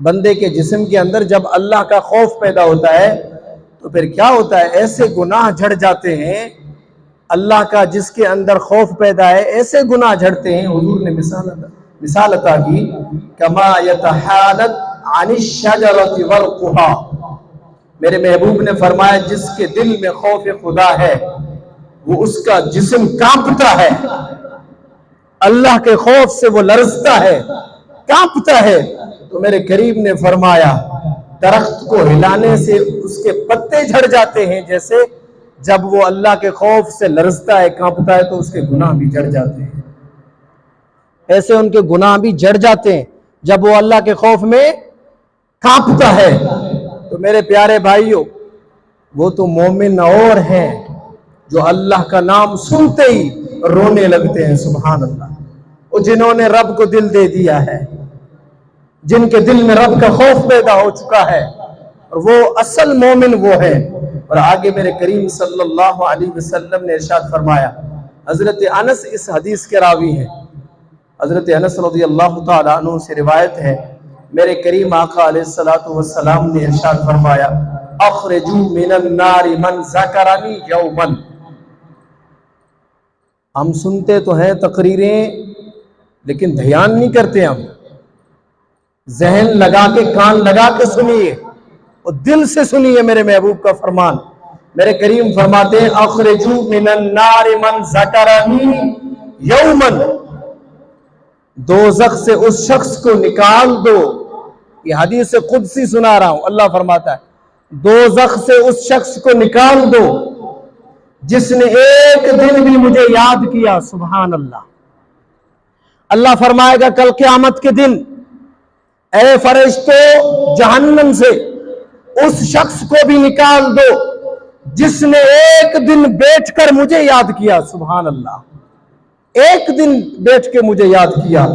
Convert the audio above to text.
بندے کے جسم کے اندر جب اللہ کا خوف پیدا ہوتا ہے تو پھر کیا ہوتا ہے؟ ایسے گناہ جھڑ جاتے ہیں، اللہ کا جس کے اندر خوف پیدا ہے ایسے گناہ جھڑتے ہیں۔ حضور نے مثال عطا کی، کما یتحالت عن الشجرۃ ورقها، میرے محبوب نے فرمایا جس کے دل میں خوف خدا ہے وہ اس کا جسم کانپتا ہے، اللہ کے خوف سے وہ لرزتا ہے، کانپتا ہے۔ تو میرے کریم نے فرمایا درخت کو ہلانے سے اس کے پتے جھڑ جاتے ہیں، جیسے جب وہ اللہ کے خوف سے لرزتا ہے، کانپتا ہے، تو اس کے گناہ بھی جھڑ جاتے ہیں۔ ایسے ان کے گناہ بھی جھڑ جاتے ہیں جب وہ اللہ کے خوف میں کانپتا ہے۔ تو میرے پیارے بھائیوں، وہ تو مومن اور ہیں جو اللہ کا نام سنتے ہی رونے لگتے ہیں، سبحان اللہ۔ وہ جنہوں نے رب کو دل دے دیا ہے، جن کے دل میں رب کا خوف پیدا ہو چکا ہے، اور وہ اصل مومن وہ ہے۔ اور آگے میرے کریم صلی اللہ علیہ وسلم نے ارشاد فرمایا، حضرت انس اس حدیث کے راوی ہیں، حضرت انس رضی اللہ تعالیٰ عنہ سے روایت ہے، میرے کریم آقا علیہ السلام نے ارشاد فرمایا، اخرجوا من النار من ذکرنی یوما۔ ہم سنتے تو ہیں تقریریں لیکن دھیان نہیں کرتے، ہم ذہن لگا کے کان لگا کے سنیے اور دل سے سنیے میرے محبوب کا فرمان۔ میرے کریم فرماتے ہیں اخرجوا من النار من ذکرنی یوما، دوزخ سے اس شخص کو نکال دو، یہ حدیث قدسی سنا رہا ہوں، اللہ فرماتا ہے دوزخ سے اس شخص کو نکال دو جس نے ایک دن بھی مجھے یاد کیا، سبحان اللہ۔ اللہ فرمائے گا کل قیامت کے دن، اے فرشتوں جہنم سے اس شخص کو بھی نکال دو جس نے ایک دن بیٹھ کر مجھے یاد کیا، سبحان اللہ، ایک دن بیٹھ کے مجھے یاد کیا۔